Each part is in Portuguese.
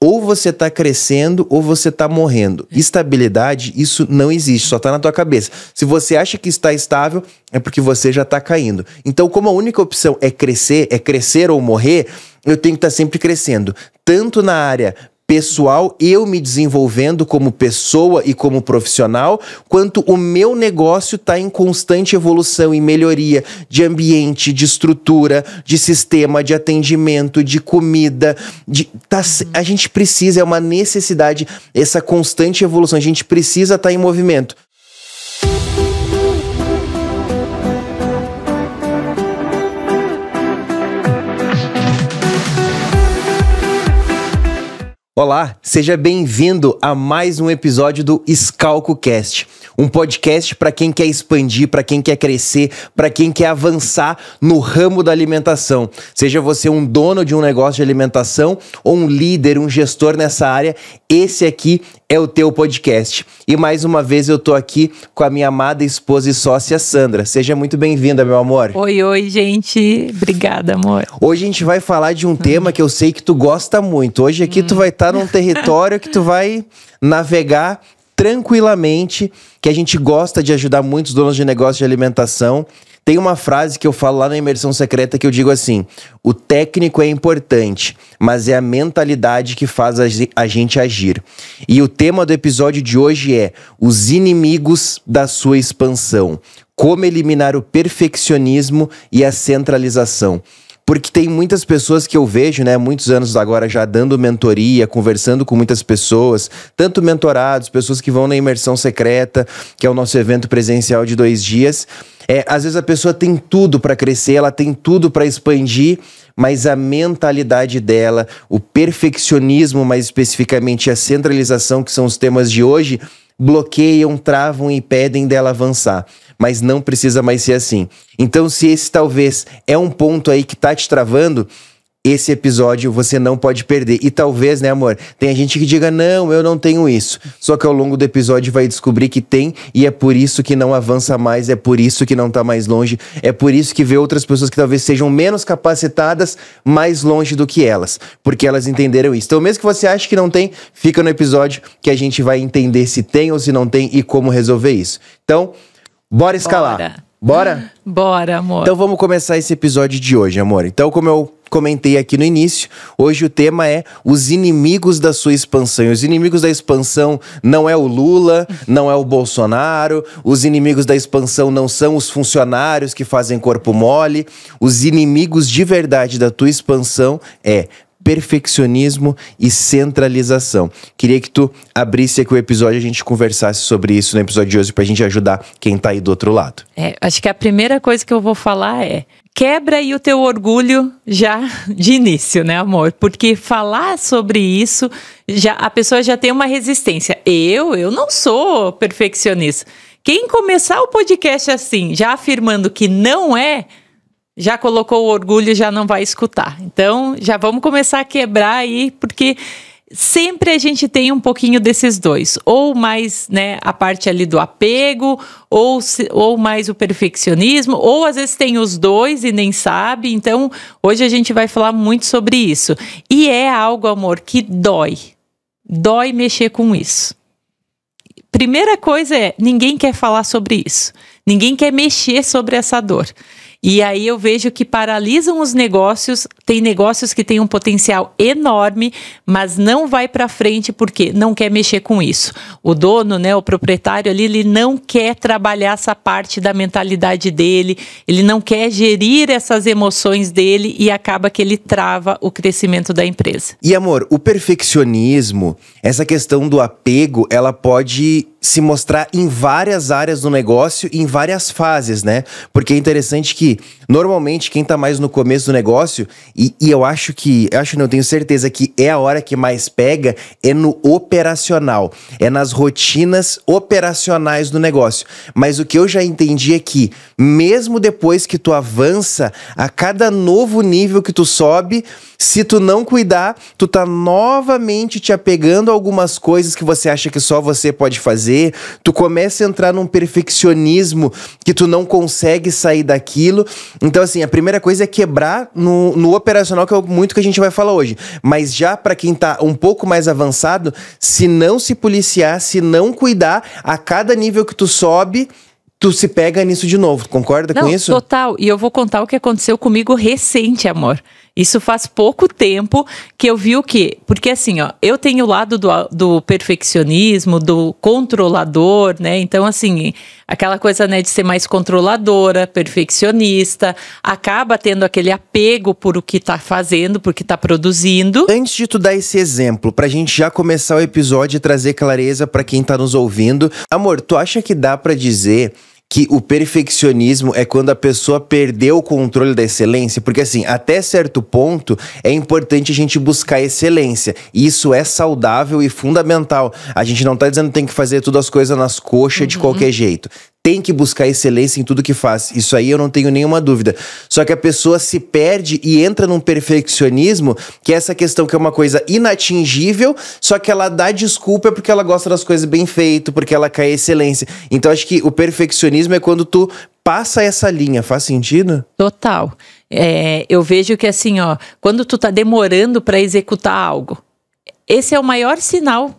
Ou você tá crescendo ou você tá morrendo. Estabilidade, isso não existe, só tá na tua cabeça. Se você acha que está estável, é porque você já tá caindo. Então, como a única opção é crescer ou morrer, eu tenho que estar sempre crescendo. Tanto na área pessoal, eu me desenvolvendo como pessoa e como profissional, quanto o meu negócio está em constante evolução e melhoria de ambiente, de estrutura, de sistema, de atendimento, de comida. A gente precisa, é uma necessidade, essa constante evolução. A gente precisa estar em movimento. Olá, seja bem-vindo a mais um episódio do ScalcoCast, um podcast para quem quer expandir, para quem quer crescer, para quem quer avançar no ramo da alimentação. Seja você um dono de um negócio de alimentação ou um líder, um gestor nessa área, esse aqui é o teu podcast. E mais uma vez eu tô aqui com a minha amada esposa e sócia Sandra. Seja muito bem-vinda, meu amor. Oi, gente. Obrigada, amor. Hoje a gente vai falar de um tema que eu sei que tu gosta muito. Hoje aqui tu vai estar num território que tu vai navegar tranquilamente, que a gente gosta de ajudar muitos donos de negócio de alimentação. Tem uma frase que eu falo lá na Imersão Secreta que eu digo assim: o técnico é importante, mas é a mentalidade que faz a gente agir. E o tema do episódio de hoje é os inimigos da sua expansão. Como eliminar o perfeccionismo e a centralização. Porque tem muitas pessoas que eu vejo, né, muitos anos agora já dando mentoria, conversando com muitas pessoas, tanto mentorados, pessoas que vão na Imersão Secreta, que é o nosso evento presencial de 2 dias. Às vezes a pessoa tem tudo para crescer, ela tem tudo para expandir, mas a mentalidade dela, o perfeccionismo, mais especificamente a centralização, que são os temas de hoje, bloqueiam, travam e impedem dela avançar. Mas não precisa mais ser assim. Então, se esse talvez é um ponto aí que tá te travando, esse episódio você não pode perder. E talvez, né, amor, tem gente que diga, não, eu não tenho isso. Só que ao longo do episódio vai descobrir que tem, e é por isso que não avança mais, é por isso que não tá mais longe, é por isso que vê outras pessoas que talvez sejam menos capacitadas mais longe do que elas, porque elas entenderam isso. Então, mesmo que você ache que não tem, fica no episódio que a gente vai entender se tem ou se não tem e como resolver isso. Então, bora escalar. Bora? Bora, amor. Então vamos começar esse episódio de hoje, amor. Então, como eu comentei aqui no início, hoje o tema é os inimigos da sua expansão. E os inimigos da expansão não é o Lula, não é o Bolsonaro, os inimigos da expansão não são os funcionários que fazem corpo mole. Os inimigos de verdade da tua expansão é perfeccionismo e centralização. Queria que tu abrisse aqui o episódio e a gente conversasse sobre isso no episódio de hoje pra gente ajudar quem tá aí do outro lado. Acho que a primeira coisa que eu vou falar é: quebra aí o teu orgulho já de início, né, amor? Porque falar sobre isso, a pessoa já tem uma resistência. Eu não sou perfeccionista. Quem começar o podcast assim, já afirmando que não é, já colocou o orgulho e já não vai escutar. Então, já vamos começar a quebrar aí, porque sempre a gente tem um pouquinho desses dois. Ou mais, né, a parte ali do apego, ou mais o perfeccionismo, ou às vezes tem os dois e nem sabe. Então, hoje a gente vai falar muito sobre isso. E é algo, amor, que dói. Dói mexer com isso. Primeira coisa é, ninguém quer falar sobre isso. Ninguém quer mexer sobre essa dor. E aí eu vejo que paralisam os negócios, tem negócios que têm um potencial enorme, mas não vai para frente porque não quer mexer com isso. O dono, né, o proprietário ali, ele não quer trabalhar essa parte da mentalidade dele, ele não quer gerir essas emoções dele e acaba que ele trava o crescimento da empresa. E amor, o perfeccionismo, essa questão do apego, ela pode se mostrar em várias áreas do negócio, em várias fases, né? Porque é interessante que, normalmente, quem tá mais no começo do negócio, e eu não, tenho certeza que é a hora que mais pega, é no operacional, é nas rotinas operacionais do negócio. Mas o que eu já entendi é que, mesmo depois que tu avança, a cada novo nível que tu sobe, Se tu não cuidar, tu tá novamente te apegando a algumas coisas que você acha que só você pode fazer. Tu começa a entrar num perfeccionismo que tu não consegue sair daquilo. Então, assim, a primeira coisa é quebrar no operacional, que é muito que a gente vai falar hoje. Mas já para quem tá um pouco mais avançado, se não se policiar, se não cuidar, a cada nível que tu sobe, tu se pega nisso de novo. Concorda com isso? Total. E eu vou contar o que aconteceu comigo recente, amor. Isso faz pouco tempo que eu vi o quê? Porque assim, ó, eu tenho o lado do perfeccionismo, do controlador, né? Então, assim, aquela coisa, né, de ser mais controladora, perfeccionista, acaba tendo aquele apego por o que tá fazendo, por o que tá produzindo. Antes de tu dar esse exemplo, pra gente já começar o episódio e trazer clareza pra quem tá nos ouvindo, amor, tu acha que dá pra dizer que o perfeccionismo é quando a pessoa perdeu o controle da excelência? Porque assim, até certo ponto é importante a gente buscar excelência. Isso é saudável e fundamental. A gente não tá dizendo que tem que fazer todas as coisas nas coxas de qualquer jeito. Tem que buscar excelência em tudo que faz. Isso aí eu não tenho nenhuma dúvida. Só que a pessoa se perde e entra num perfeccionismo, que é essa questão que é uma coisa inatingível, só que ela dá desculpa porque ela gosta das coisas bem feitas, porque ela quer excelência. Então acho que o perfeccionismo é quando tu passa essa linha. Faz sentido? Total. Eu vejo que assim, ó, quando tu tá demorando para executar algo, esse é o maior sinal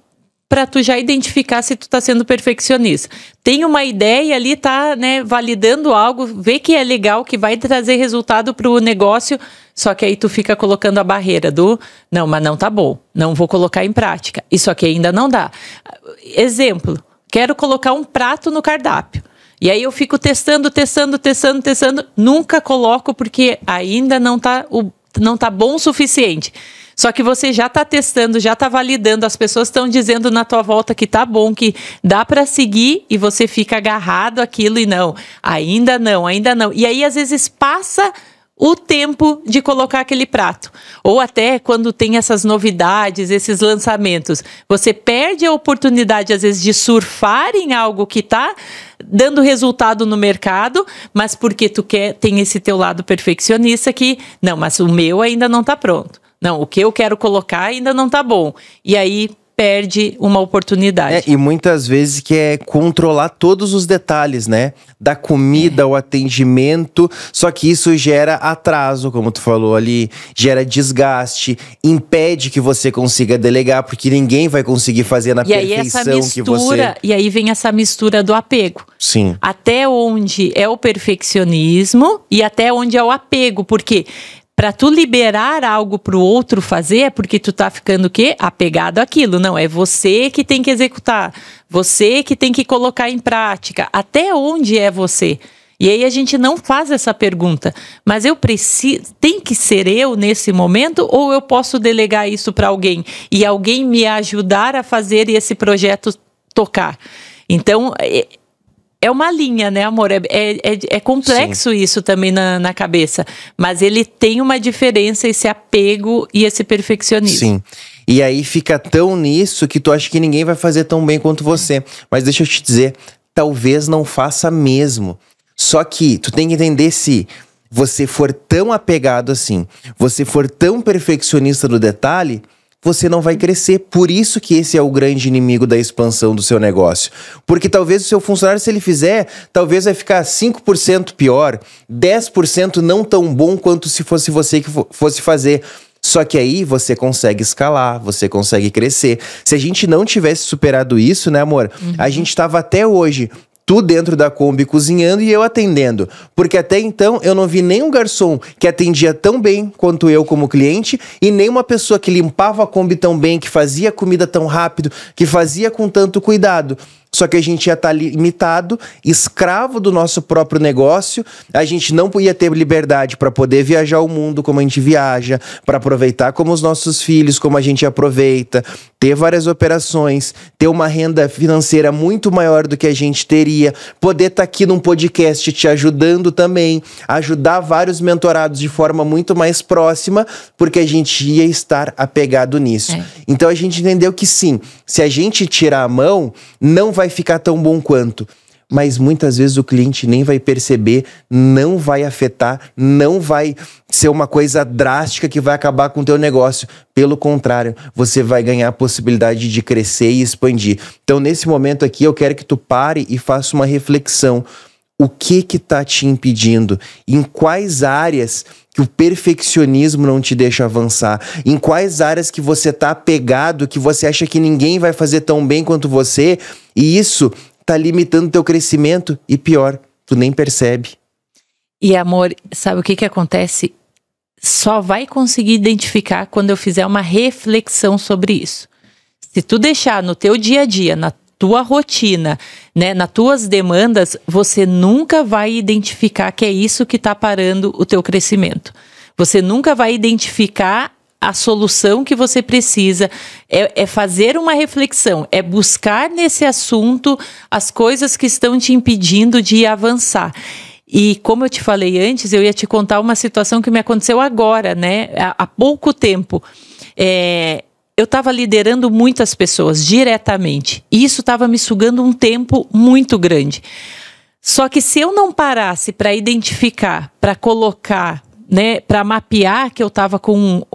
para tu já identificar se tu tá sendo perfeccionista. Tem uma ideia ali, tá, né, validando algo, vê que é legal, que vai trazer resultado pro negócio, só que aí tu fica colocando a barreira do, não, mas não tá bom, não vou colocar em prática. Isso aqui ainda não dá. Exemplo, quero colocar um prato no cardápio. E aí eu fico testando, nunca coloco porque ainda não tá bom o suficiente. Só que você já está testando, já está validando, as pessoas estão dizendo na tua volta que tá bom, que dá para seguir, e você fica agarrado àquilo e ainda não. E aí às vezes passa o tempo de colocar aquele prato. Ou até quando tem essas novidades, esses lançamentos, você perde a oportunidade às vezes de surfar em algo que está dando resultado no mercado, mas porque tem esse teu lado perfeccionista que, não, mas o meu ainda não está pronto. Não, o que eu quero colocar ainda não tá bom. E aí perde uma oportunidade. E muitas vezes que é controlar todos os detalhes, né? Da comida, o atendimento. Só que isso gera atraso, como tu falou ali. Gera desgaste. Impede que você consiga delegar, porque ninguém vai conseguir fazer na perfeição que você... E aí vem essa mistura do apego. Sim. Até onde é o perfeccionismo e até onde é o apego. Porque para tu liberar algo pro outro fazer, é porque tu tá ficando o quê? Apegado àquilo. Não, é você que tem que executar. Você que tem que colocar em prática. Até onde é você? E aí a gente não faz essa pergunta. Mas tem que ser eu nesse momento, ou eu posso delegar isso para alguém e alguém me ajudar a fazer esse projeto tocar? Então, é uma linha, né, amor? É complexo. Sim. Isso também na cabeça. Mas ele tem uma diferença, esse apego e esse perfeccionismo. Sim. E aí fica tão nisso que tu acha que ninguém vai fazer tão bem quanto você. Mas deixa eu te dizer, talvez não faça mesmo. Só que tu tem que entender, se você for tão apegado assim, você for tão perfeccionista no detalhe, você não vai crescer. Por isso que esse é o grande inimigo da expansão do seu negócio. Porque talvez o seu funcionário, se ele fizer, talvez vai ficar 5% pior, 10% não tão bom quanto se fosse você que fosse fazer. Só que aí você consegue escalar, você consegue crescer. Se a gente não tivesse superado isso, né, amor? A gente tava até hoje... tu dentro da Kombi cozinhando e eu atendendo. Porque até então eu não vi nenhum garçom que atendia tão bem quanto eu como cliente, e nenhuma pessoa que limpava a Kombi tão bem, que fazia comida tão rápido, que fazia com tanto cuidado. Só que a gente ia estar limitado, escravo do nosso próprio negócio. A gente não ia ter liberdade para poder viajar o mundo como a gente viaja, para aproveitar como os nossos filhos, como a gente aproveita, ter várias operações, ter uma renda financeira muito maior do que a gente teria, poder estar aqui num podcast te ajudando também, ajudar vários mentorados de forma muito mais próxima, porque a gente ia estar apegado nisso. Então a gente entendeu que sim, se a gente tirar a mão, não vai ficar tão bom quanto. mas muitas vezes o cliente nem vai perceber, não vai afetar, não vai ser uma coisa drástica que vai acabar com o teu negócio. Pelo contrário, você vai ganhar a possibilidade de crescer e expandir. Então, nesse momento aqui, eu quero que tu pare e faça uma reflexão. O que tá te impedindo? Em quais áreas que o perfeccionismo não te deixa avançar? Em quais áreas que você tá apegado, que você acha que ninguém vai fazer tão bem quanto você? E isso tá limitando teu crescimento e pior, tu nem percebe. E amor, sabe o que acontece? Só vai conseguir identificar quando eu fizer uma reflexão sobre isso. Se tu deixar no teu dia a dia, na tua rotina, né, nas tuas demandas, você nunca vai identificar que é isso que está parando o teu crescimento. Você nunca vai identificar a solução que você precisa. É fazer uma reflexão, é buscar nesse assunto as coisas que estão te impedindo de avançar. E como eu te falei antes, eu ia te contar uma situação que me aconteceu agora, né, há pouco tempo. Eu estava liderando muitas pessoas diretamente e isso estava me sugando um tempo muito grande. Só que se eu não parasse para identificar, para colocar, né, para mapear que eu estava com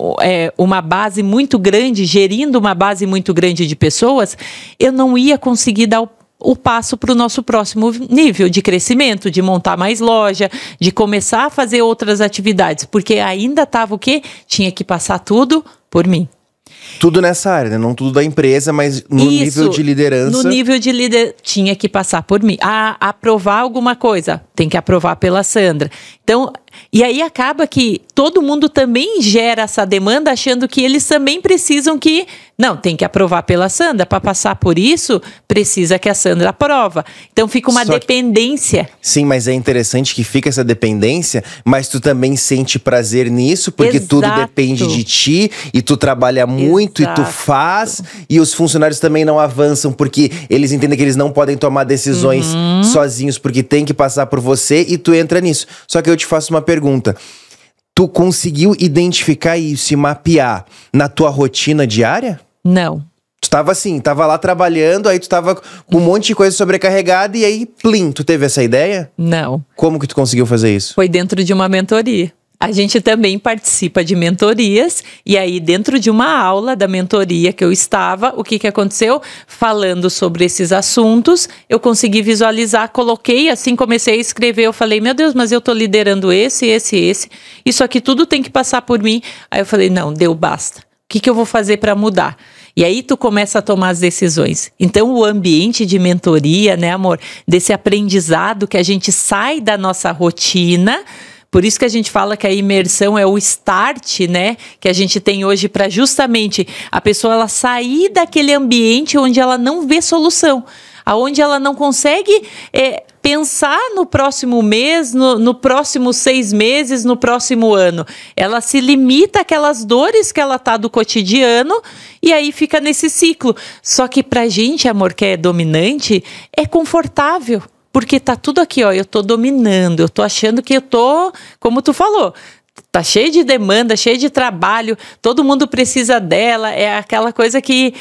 uma base muito grande, gerindo uma base muito grande de pessoas, eu não ia conseguir dar o passo para o nosso próximo nível de crescimento, de montar mais loja, de começar a fazer outras atividades, porque ainda estava o quê? Tinha que passar tudo por mim. Tudo nessa área, né? Não tudo da empresa, mas no nível de liderança. No nível de liderança, tinha que passar por mim. Aprovar alguma coisa, tem que aprovar pela Sandra. Então, e aí acaba que todo mundo também gera essa demanda, achando que eles também precisam que... Não, tem que aprovar pela Sandra. Para passar por isso, precisa que a Sandra aprova. Então fica uma dependência. Sim, mas é interessante que fica essa dependência, mas tu também sente prazer nisso, porque tudo depende de ti, e tu trabalha muito, e tu faz, e os funcionários também não avançam, porque eles entendem que eles não podem tomar decisões sozinhos, porque tem que passar por você, e tu entra nisso. Só que eu te faço uma pergunta. Tu conseguiu identificar isso e mapear na tua rotina diária? Não. Tu tava assim, tava lá trabalhando, aí tu tava com um monte de coisa sobrecarregada e aí, plim, tu teve essa ideia? Não. Como que tu conseguiu fazer isso? Foi dentro de uma mentoria. A gente também participa de mentorias e aí dentro de uma aula da mentoria que eu estava, o que aconteceu? Falando sobre esses assuntos, eu consegui visualizar, coloquei assim, comecei a escrever, eu falei, meu Deus, mas eu tô liderando esse, isso aqui tudo tem que passar por mim. Aí eu falei, não, deu, basta. O que eu vou fazer para mudar? E aí tu começa a tomar as decisões. Então o ambiente de mentoria, né, amor, desse aprendizado que a gente sai da nossa rotina. Por isso que a gente fala que a imersão é o start, né, que a gente tem hoje para justamente a pessoa ela sair daquele ambiente onde ela não vê solução, aonde ela não consegue pensar no próximo mês, no próximo 6 meses, no próximo ano. Ela se limita àquelas dores que ela tá do cotidiano e aí fica nesse ciclo. Só que pra gente, amor, que é dominante, é confortável. Porque tá tudo aqui, ó, eu tô dominando, eu tô achando que eu tô, como tu falou, tá cheio de demanda, cheio de trabalho, todo mundo precisa dela, é aquela coisa que...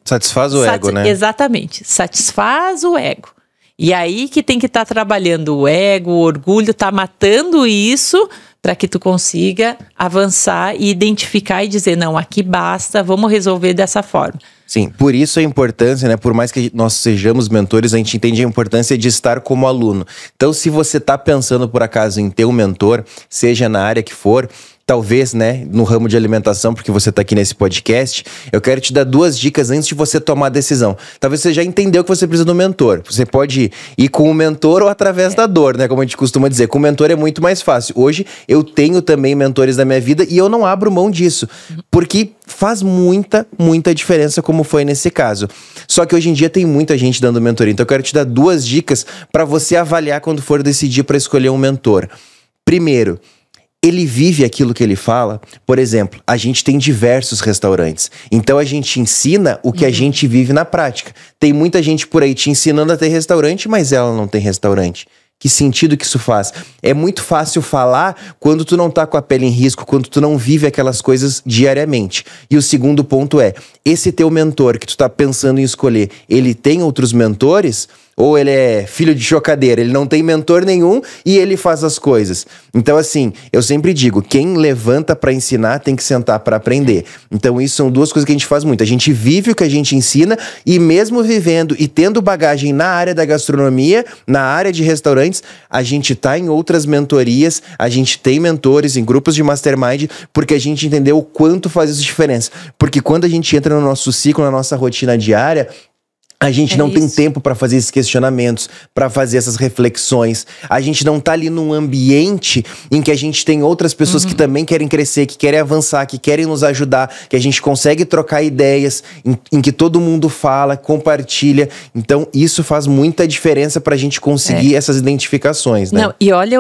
satisfaz o ego, né? Exatamente, satisfaz o ego. E aí que tem que estar trabalhando o ego, o orgulho, tá matando isso para que tu consiga avançar e identificar e dizer, não, aqui basta, vamos resolver dessa forma. Sim, por isso a importância, né? Por mais que nós sejamos mentores, a gente entende a importância de estar como aluno. Então, se você está pensando, por acaso, em ter um mentor, seja na área que for, talvez, né, no ramo de alimentação, porque você está aqui nesse podcast, eu quero te dar 2 dicas antes de você tomar a decisão. Talvez você já entendeu que você precisa de um mentor. Você pode ir com o mentor ou através da dor, né, como a gente costuma dizer. Com o mentor é muito mais fácil. Hoje, eu tenho também mentores na minha vida e eu não abro mão disso, porque faz muita diferença, como foi nesse caso. Só que hoje em dia tem muita gente dando mentoria. Então eu quero te dar 2 dicas para você avaliar quando for decidir para escolher um mentor. Primeiro, ele vive aquilo que ele fala. Por exemplo, a gente tem diversos restaurantes. Então a gente ensina o que a gente vive na prática. Tem muita gente por aí te ensinando a ter restaurante, mas ela não tem restaurante. Que sentido que isso faz? É muito fácil falar quando tu não tá com a pele em risco, quando tu não vive aquelas coisas diariamente. E o segundo ponto é, esse teu mentor que tu tá pensando em escolher, ele tem outros mentores? Ou ele é filho de chocadeira, ele não tem mentor nenhum e ele faz as coisas. Então, assim, eu sempre digo, quem levanta para ensinar tem que sentar para aprender. Então, isso são duas coisas que a gente faz muito. A gente vive o que a gente ensina e mesmo vivendo e tendo bagagem na área da gastronomia, na área de restaurantes, a gente tá em outras mentorias, a gente tem mentores em grupos de mastermind, porque a gente entendeu o quanto faz isso diferença. Porque quando a gente entra no nosso ciclo, na nossa rotina diária, a gente não tem tempo para fazer esses questionamentos, para fazer essas reflexões. A gente não tá ali num ambiente em que a gente tem outras pessoas que também querem crescer, que querem avançar, que querem nos ajudar, que a gente consegue trocar ideias, em que todo mundo fala, compartilha. Então, isso faz muita diferença pra gente conseguir essas identificações, né? Não, e olha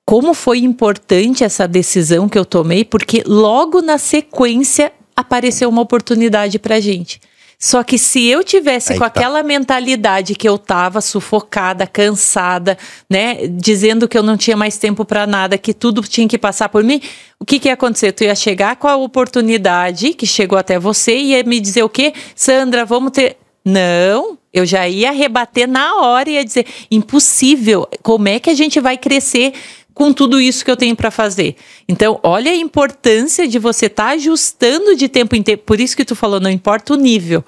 como foi importante essa decisão que eu tomei, porque logo na sequência apareceu uma oportunidade pra gente. Só que se eu tivesse com aquela mentalidade que eu tava sufocada, cansada, né, dizendo que eu não tinha mais tempo para nada, que tudo tinha que passar por mim, o que ia acontecer? Tu ia chegar com a oportunidade que chegou até você e ia me dizer o quê? Sandra, vamos ter... Não, eu já ia rebater na hora e ia dizer, impossível, como é que a gente vai crescer com tudo isso que eu tenho para fazer? Então, olha a importância de você estar ajustando de tempo em tempo. Por isso que tu falou, não importa o nível,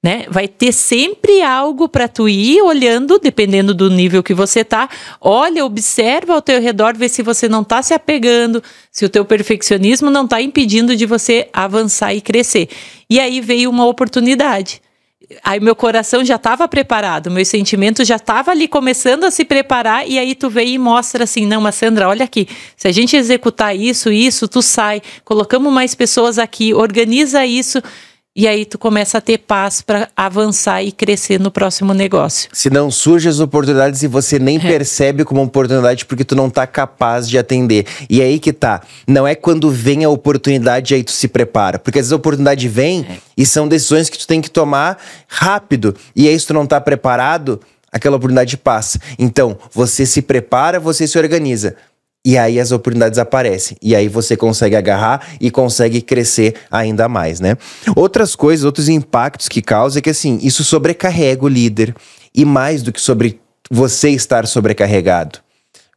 né? Vai ter sempre algo para tu ir olhando, dependendo do nível que você tá. Olha, observa ao teu redor, vê se você não tá se apegando, se o teu perfeccionismo não tá impedindo de você avançar e crescer. E aí veio uma oportunidade. Aí meu coração já estava preparado, meu sentimento já estava ali começando a se preparar, e aí tu veio e mostra assim, não, mas Sandra, olha aqui, se a gente executar isso, tu sai, colocamos mais pessoas aqui, organiza isso, e aí tu começa a ter paz para avançar e crescer no próximo negócio. Se não surgem as oportunidades e você nem percebe como oportunidade porque tu não tá capaz de atender. E aí que tá, não é quando vem a oportunidade aí tu se prepara. Porque às vezes a oportunidade vem e são decisões que tu tem que tomar rápido. E aí se tu não tá preparado, aquela oportunidade passa. Então, você se prepara, você se organiza. E aí as oportunidades aparecem. E aí você consegue agarrar e consegue crescer ainda mais, né? Outras coisas, outros impactos que causa é que, assim, isso sobrecarrega o líder. E mais do que sobre você estar sobrecarregado.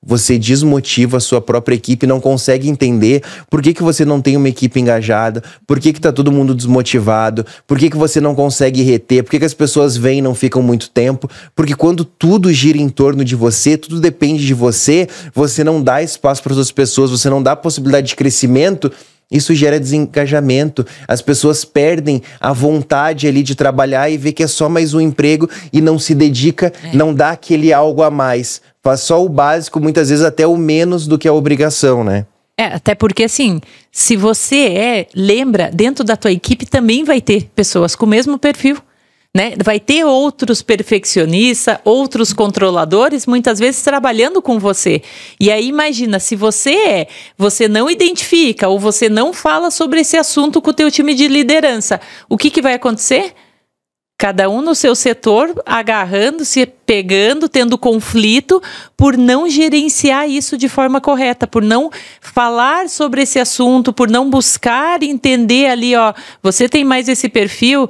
Você desmotiva a sua própria equipe, não consegue entender por que você não tem uma equipe engajada, por que tá todo mundo desmotivado, por que você não consegue reter, por que as pessoas vêm e não ficam muito tempo, porque quando tudo gira em torno de você, tudo depende de você, você não dá espaço para outras pessoas, você não dá possibilidade de crescimento. Isso gera desengajamento, as pessoas perdem a vontade ali de trabalhar e vê que é só mais um emprego e não se dedica, não dá aquele algo a mais. Faz só o básico, muitas vezes até o menos do que a obrigação, né? Até porque assim, se você lembra, dentro da tua equipe também vai ter pessoas com o mesmo perfil. Né? Vai ter outros perfeccionistas, outros controladores, muitas vezes trabalhando com você. E aí imagina, se você não identifica ou você não fala sobre esse assunto com o teu time de liderança, o que vai acontecer? Cada um no seu setor, agarrando, se pegando, tendo conflito, por não gerenciar isso de forma correta, por não falar sobre esse assunto, por não buscar entender ali, ó, você tem mais esse perfil.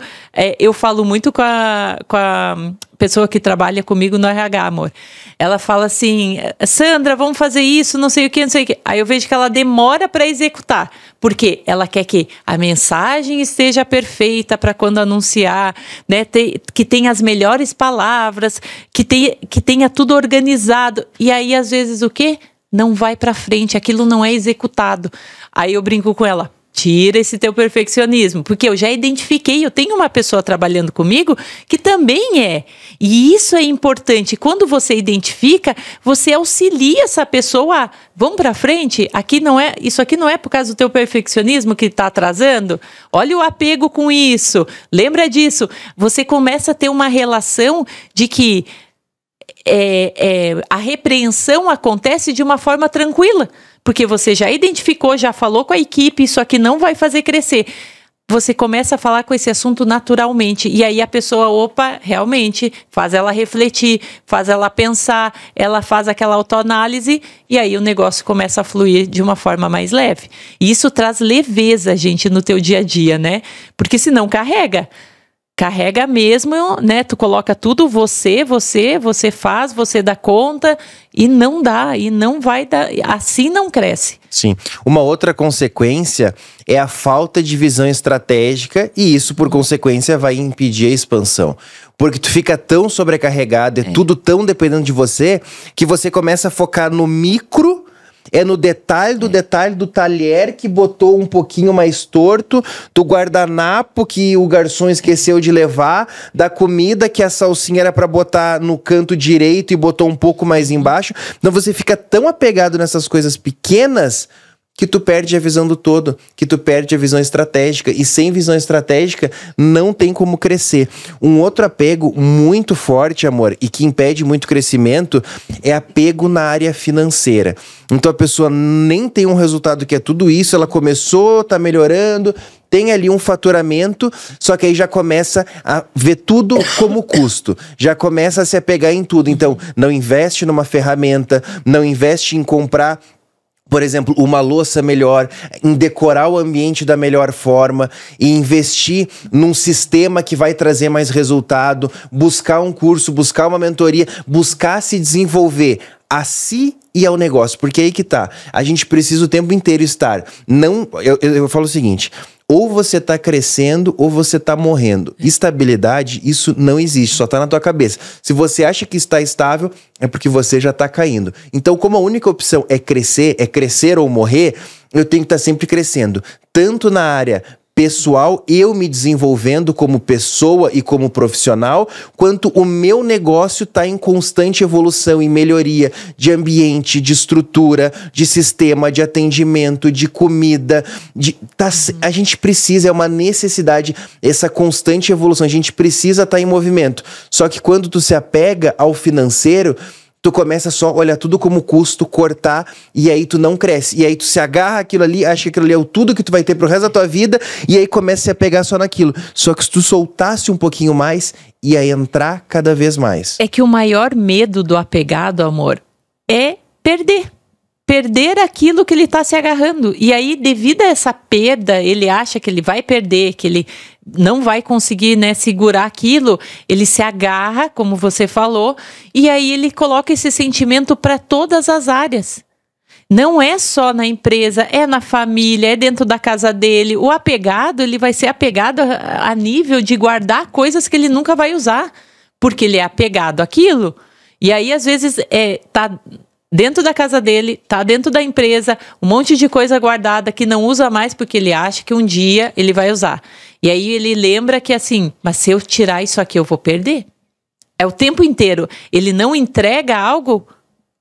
Eu falo muito com a pessoa que trabalha comigo no RH, amor. Ela fala assim, Sandra, vamos fazer isso, não sei o que, não sei o que. Aí eu vejo que ela demora para executar, porque ela quer que a mensagem esteja perfeita para quando anunciar, né, que tenha as melhores palavras, que tenha tudo organizado. E aí, às vezes, o quê? Não vai para frente, aquilo não é executado. Aí eu brinco com ela, tira esse teu perfeccionismo, porque eu já identifiquei, eu tenho uma pessoa trabalhando comigo que também é. E isso é importante. Quando você identifica, você auxilia essa pessoa a, vamos para frente, isso aqui não é por causa do teu perfeccionismo que está atrasando? Olha o apego com isso, lembra disso. Você começa a ter uma relação de que a repreensão acontece de uma forma tranquila, porque você já identificou, já falou com a equipe, isso aqui não vai fazer crescer. Você começa a falar com esse assunto naturalmente, e aí a pessoa, opa, realmente, faz ela refletir, faz ela pensar, ela faz aquela autoanálise, e aí o negócio começa a fluir de uma forma mais leve. E isso traz leveza, gente, no teu dia a dia, né? Porque senão carrega. carrega mesmo, né? Tu coloca tudo você faz, você dá conta e não dá, e não vai dar, assim não cresce. Sim. Uma outra consequência é a falta de visão estratégica e isso, por consequência, vai impedir a expansão. Porque tu fica tão sobrecarregado, tudo tão dependendo de você, que você começa a focar no micro. É no detalhe do talher que botou um pouquinho mais torto, do guardanapo que o garçom esqueceu de levar, da comida que a salsinha era pra botar no canto direito e botou um pouco mais embaixo. Então você fica tão apegado nessas coisas pequenas que tu perde a visão do todo, que tu perde a visão estratégica. E sem visão estratégica, não tem como crescer. Um outro apego muito forte, amor, e que impede muito crescimento, é apego na área financeira. Então a pessoa nem tem um resultado que é tudo isso, ela começou, tá melhorando, tem ali um faturamento, só que aí já começa a ver tudo como custo. Já começa a se apegar em tudo. Então, não investe numa ferramenta, não investe em comprar, por exemplo, uma louça melhor, em decorar o ambiente da melhor forma, e investir num sistema que vai trazer mais resultado, buscar um curso, buscar uma mentoria, buscar se desenvolver a si e ao negócio. Porque aí que tá, a gente precisa o tempo inteiro estar. Eu falo o seguinte: ou você tá crescendo ou você tá morrendo. Estabilidade, isso não existe, só tá na tua cabeça. Se você acha que está estável, é porque você já tá caindo. Então, como a única opção é crescer ou morrer, eu tenho que estar sempre crescendo. Tanto na área pessoal, eu me desenvolvendo como pessoa e como profissional, quanto o meu negócio está em constante evolução e melhoria de de estrutura, de sistema, de atendimento, de comida. A gente precisa, é uma necessidade, essa constante evolução. A gente precisa estar em movimento. Só que quando tu se apega ao financeiro, tu começa só a olhar tudo como custo, cortar, e aí tu não cresce. E aí tu se agarra aquilo ali, acha que aquilo ali é o tudo que tu vai ter pro resto da tua vida, e aí começa a se apegar só naquilo. Só que se tu soltasse um pouquinho mais, ia entrar cada vez mais. É que o maior medo do apegado, amor, é perder. Perder aquilo que ele está se agarrando. E aí, devido a essa perda, ele acha que ele vai perder, que ele não vai conseguir, né, segurar aquilo, ele se agarra, como você falou, e aí ele coloca esse sentimento para todas as áreas. Não é só na empresa, é na família, é dentro da casa dele. O apegado, ele vai ser apegado a nível de guardar coisas que ele nunca vai usar, porque ele é apegado àquilo. E aí, às vezes, tá dentro da casa dele, tá dentro da empresa, um monte de coisa guardada que não usa mais porque ele acha que um dia ele vai usar. E aí ele lembra que assim, mas se eu tirar isso aqui eu vou perder. É o tempo inteiro. Ele não entrega algo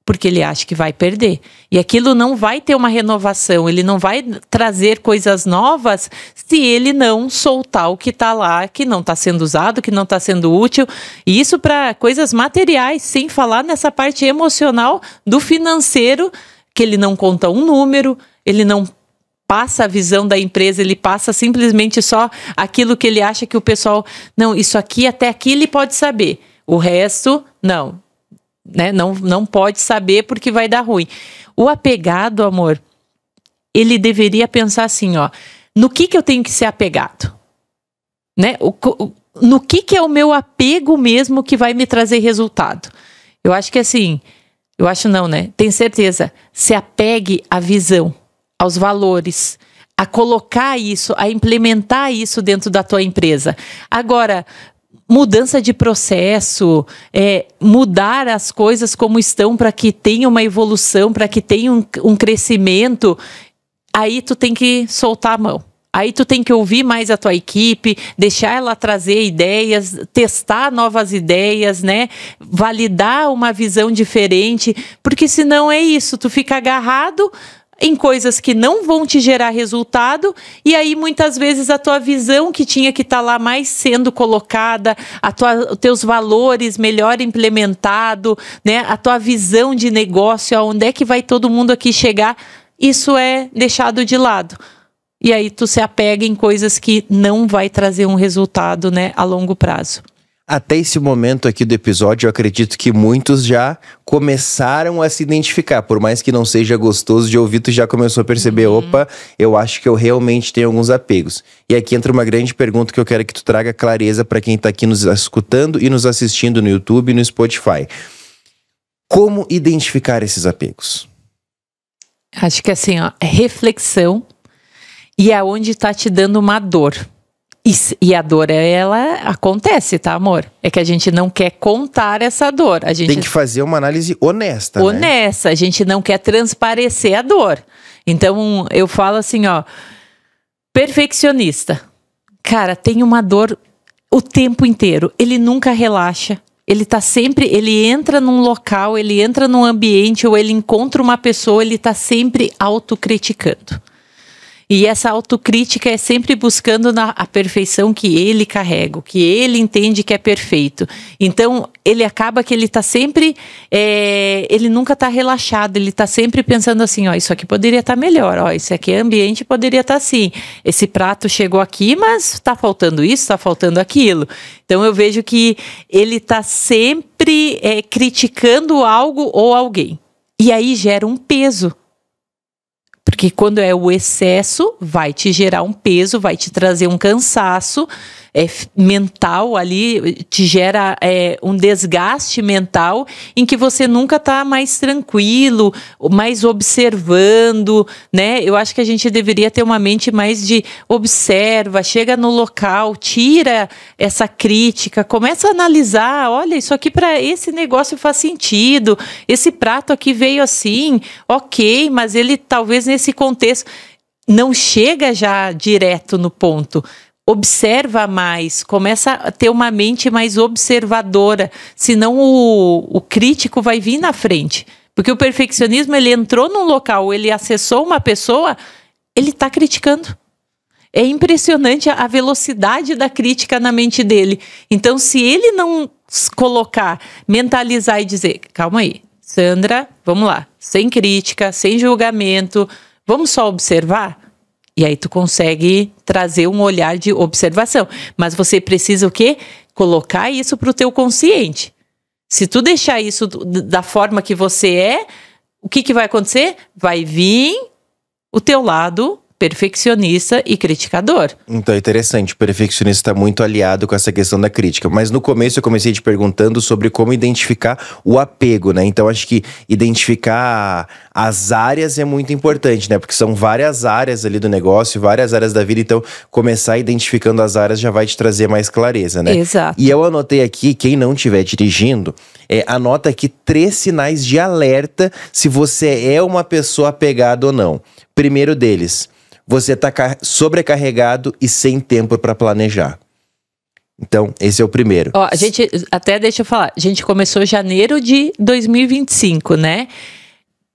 porque ele acha que vai perder. E aquilo não vai ter uma renovação, ele não vai trazer coisas novas se ele não soltar o que está lá, que não está sendo usado, que não está sendo útil. E isso para coisas materiais, sem falar nessa parte emocional do financeiro, que ele não conta um número, ele não passa a visão da empresa, ele passa simplesmente só aquilo que ele acha que o pessoal... Não, isso aqui, até aqui ele pode saber. O resto, não. Né? Não pode saber porque vai dar ruim. O apegado, amor, ele deveria pensar assim, ó, no que eu tenho que ser apegado? Né? No que é o meu apego mesmo que vai me trazer resultado? Eu acho que assim, eu acho não, né? Tenho certeza, se apegue à visão, aos valores, a colocar isso, a implementar isso dentro da tua empresa. Agora, mudança de processo, mudar as coisas como estão para que tenha uma evolução, para que tenha um crescimento, aí tu tem que soltar a mão. Aí tu tem que ouvir mais a tua equipe, deixar ela trazer ideias, testar novas ideias, né? Validar uma visão diferente, porque senão é isso, tu fica agarrado em coisas que não vão te gerar resultado, e aí muitas vezes a tua visão que tinha que estar lá mais sendo colocada, os teus valores melhor implementado, né? A tua visão de negócio, aonde é que vai todo mundo aqui chegar, isso é deixado de lado. E aí tu se apega em coisas que não vai trazer um resultado, né, a longo prazo. Até esse momento aqui do episódio, eu acredito que muitos já começaram a se identificar. Por mais que não seja gostoso de ouvir, tu já começou a perceber, opa, eu acho que eu realmente tenho alguns apegos. E aqui entra uma grande pergunta que eu quero que tu traga clareza para quem tá aqui nos escutando e nos assistindo no YouTube e no Spotify. Como identificar esses apegos? Acho que assim, ó, é reflexão e é onde tá te dando uma dor. E a dor, ela acontece, tá, amor? É que a gente não quer contar essa dor. A gente tem que fazer uma análise honesta, honesta, né? A gente não quer transparecer a dor. Então, eu falo assim, ó, perfeccionista. Cara, tem uma dor o tempo inteiro. Ele nunca relaxa. Ele tá sempre, ele entra num local, ele entra num ambiente, ou ele encontra uma pessoa, ele tá sempre autocriticando. E essa autocrítica é sempre buscando a perfeição que ele carrega, que ele entende que é perfeito. Então, ele acaba que ele tá sempre, ele nunca tá relaxado, ele tá sempre pensando assim, ó, isso aqui poderia estar melhor, ó, isso aqui ambiente poderia estar assim. Esse prato chegou aqui, mas tá faltando isso, tá faltando aquilo. Então, eu vejo que ele tá sempre criticando algo ou alguém. E aí gera um peso. Porque quando é o excesso, vai te gerar um peso, vai te trazer um cansaço mental ali, te gera um desgaste mental em que você nunca está mais tranquilo, mais observando, né? Eu acho que a gente deveria ter uma mente mais de observa, chega no local, tira essa crítica, começa a analisar, olha, isso aqui para esse negócio faz sentido, esse prato aqui veio assim, ok, mas ele talvez nesse contexto não chega já direto no ponto. Observa mais, começa a ter uma mente mais observadora, senão o crítico vai vir na frente. Porque o perfeccionismo, ele entrou num local, ele acessou uma pessoa, ele está criticando. É impressionante a velocidade da crítica na mente dele. Então, se ele não colocar, mentalizar e dizer, calma aí, Sandra, vamos lá, sem crítica, sem julgamento, vamos só observar? E aí tu consegue trazer um olhar de observação. Mas você precisa o quê? Colocar isso para o teu consciente. Se tu deixar isso da forma que você é, o que vai acontecer? Vai vir o teu lado perfeccionista e criticador. Então é interessante, o perfeccionista está muito aliado com essa questão da crítica. Mas no começo eu comecei te perguntando sobre como identificar o apego, né? Então acho que identificar as áreas é muito importante, né? Porque são várias áreas ali do negócio, várias áreas da vida. Então começar identificando as áreas já vai te trazer mais clareza, né? Exato. E eu anotei aqui, quem não estiver dirigindo, anota aqui 3 sinais de alerta se você é uma pessoa apegada ou não. Primeiro deles, você está sobrecarregado e sem tempo para planejar. Então, esse é o primeiro. Ó, a gente, até deixa eu falar, a gente começou janeiro de 2025, né?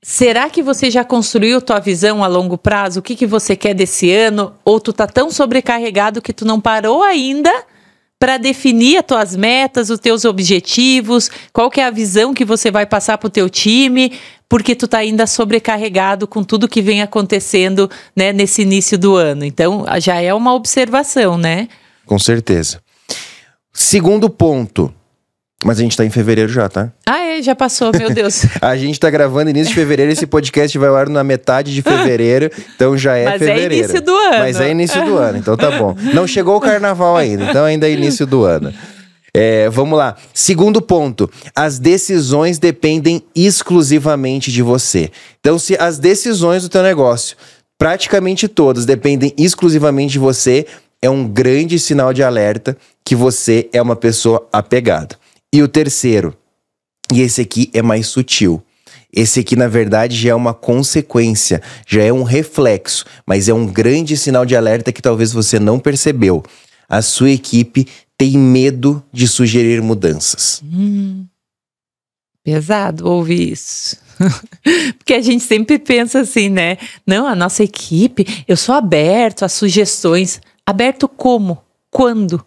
Será que você já construiu tua visão a longo prazo? O que você quer desse ano? Ou tu tá tão sobrecarregado que tu não parou ainda para definir as tuas metas, os teus objetivos, qual que é a visão que você vai passar pro teu time, porque tu tá ainda sobrecarregado com tudo que vem acontecendo, né, nesse início do ano. Então, já é uma observação, né? Com certeza. Segundo ponto, mas a gente tá em fevereiro já, tá? Já passou, meu Deus. A gente tá gravando início de fevereiro, esse podcast vai ao ar na metade de fevereiro, então já é fevereiro. Mas é início do ano. Mas é início do ano, então tá bom. Não chegou o carnaval ainda, então ainda é início do ano. Vamos lá. Segundo ponto, as decisões dependem exclusivamente de você. Então, se as decisões do teu negócio, praticamente todas, dependem exclusivamente de você, é um grande sinal de alerta que você é uma pessoa apegada. E o terceiro, e esse aqui é mais sutil. Esse aqui, na verdade, já é uma consequência, já é um reflexo, mas é um grande sinal de alerta que talvez você não percebeu. A sua equipe tem medo de sugerir mudanças. Pesado ouvir isso. Porque a gente sempre pensa assim, né? Não, a nossa equipe, eu sou aberto a sugestões. Aberto como? Quando?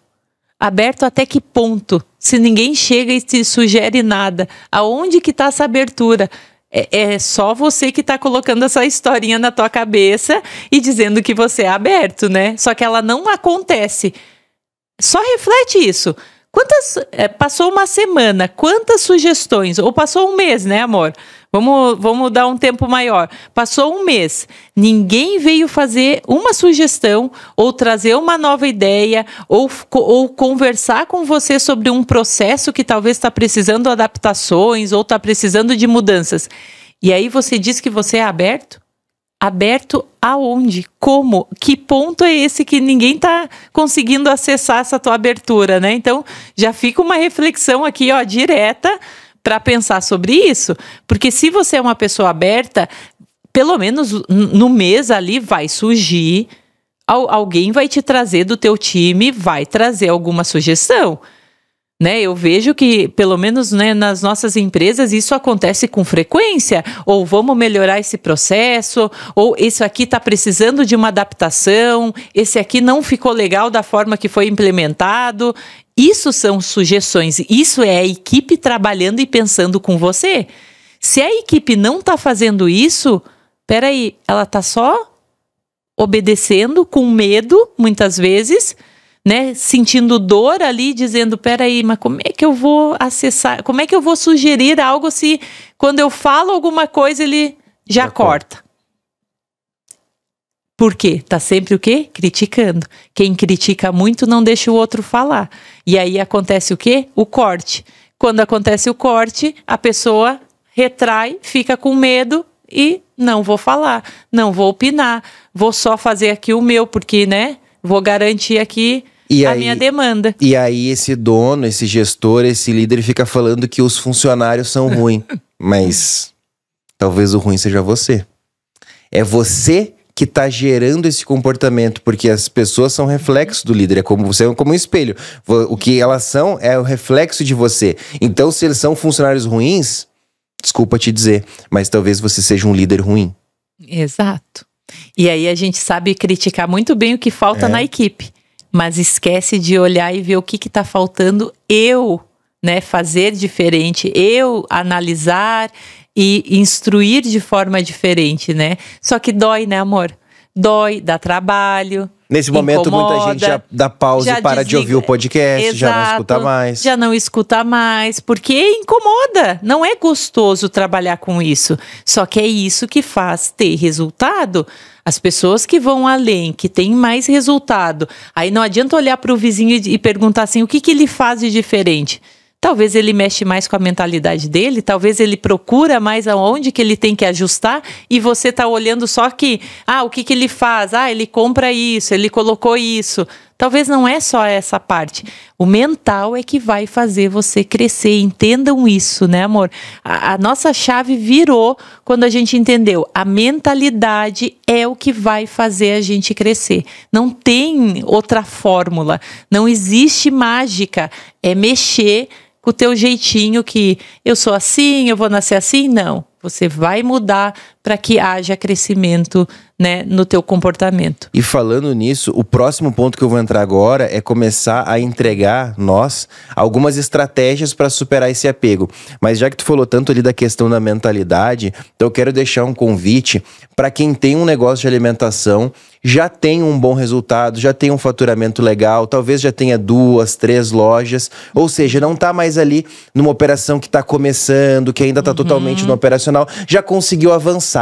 Aberto até que ponto? Se ninguém chega e te sugere nada, aonde que tá essa abertura? É só você que tá colocando essa historinha na tua cabeça e dizendo que você é aberto, né? Só que ela não acontece. Só reflete isso. Passou uma semana, quantas sugestões? Ou passou um mês, né, amor? Vamos dar um tempo maior. Passou um mês, ninguém veio fazer uma sugestão, ou trazer uma nova ideia, ou conversar com você sobre um processo que talvez está precisando de adaptações, ou está precisando de mudanças. E aí você diz que você é aberto? Aberto aonde? Como? Que ponto é esse que ninguém está conseguindo acessar essa tua abertura, né? Então, já fica uma reflexão aqui, ó, direta para pensar sobre isso. Porque se você é uma pessoa aberta, pelo menos no mês ali vai surgir, alguém vai te trazer do teu time, vai trazer alguma sugestão. Né, eu vejo que, pelo menos, né, nas nossas empresas, isso acontece com frequência. Ou vamos melhorar esse processo, ou esse aqui está precisando de uma adaptação, esse aqui não ficou legal da forma que foi implementado. Isso são sugestões, isso é a equipe trabalhando e pensando com você. Se a equipe não está fazendo isso, peraí, ela está só obedecendo com medo, muitas vezes, né, sentindo dor ali, dizendo, peraí, mas como é que eu vou acessar, como é que eu vou sugerir algo se quando eu falo alguma coisa ele já corta? Por quê? Tá sempre o quê? Criticando. Quem critica muito não deixa o outro falar. E aí acontece o quê? O corte. Quando acontece o corte, a pessoa retrai, fica com medo e não vou falar, não vou opinar, vou só fazer aqui o meu, porque, né, vou garantir aqui minha demanda. E aí esse dono, esse gestor, esse líder fica falando que os funcionários são ruins. Mas talvez o ruim seja você. É você que está gerando esse comportamento, porque as pessoas são reflexo do líder, é como você, é como um espelho. O que elas são é o reflexo de você. Então, se eles são funcionários ruins, desculpa te dizer, mas talvez você seja um líder ruim. Exato. E aí a gente sabe criticar muito bem o que falta na equipe, mas esquece de olhar e ver o que está faltando né, fazer diferente, analisar e instruir de forma diferente, né? Só que dói, né, amor? Dói, dá trabalho. Nesse momento, muita gente já dá pausa e para de ouvir o podcast, Exato, já não escuta mais. Já não escuta mais, porque incomoda. Não é gostoso trabalhar com isso. Só que é isso que faz ter resultado. As pessoas que vão além, que têm mais resultado. Aí não adianta olhar para o vizinho e perguntar assim, o que ele faz de diferente? Talvez ele mexe mais com a mentalidade dele, talvez ele procura mais aonde que ele tem que ajustar e você está olhando só que, o que ele faz? Ele compra isso, ele colocou isso. Talvez não é só essa parte. O mental é que vai fazer você crescer. Entendam isso, né, amor? A nossa chave virou quando a gente entendeu. A mentalidade é o que vai fazer a gente crescer. Não tem outra fórmula. Não existe mágica. É mexer com o teu jeitinho que eu sou assim, eu vou nascer assim. Não. Você vai mudar para que haja crescimento, né, no teu comportamento. E falando nisso, o próximo ponto que eu vou entrar agora é começar a entregar algumas estratégias para superar esse apego. Mas já que tu falou tanto ali da questão da mentalidade, então eu quero deixar um convite para quem tem um negócio de alimentação, já tem um bom resultado, já tem um faturamento legal, talvez já tenha 2, 3 lojas, ou seja, não está mais ali numa operação que está começando, que ainda está totalmente no operacional, já conseguiu avançar.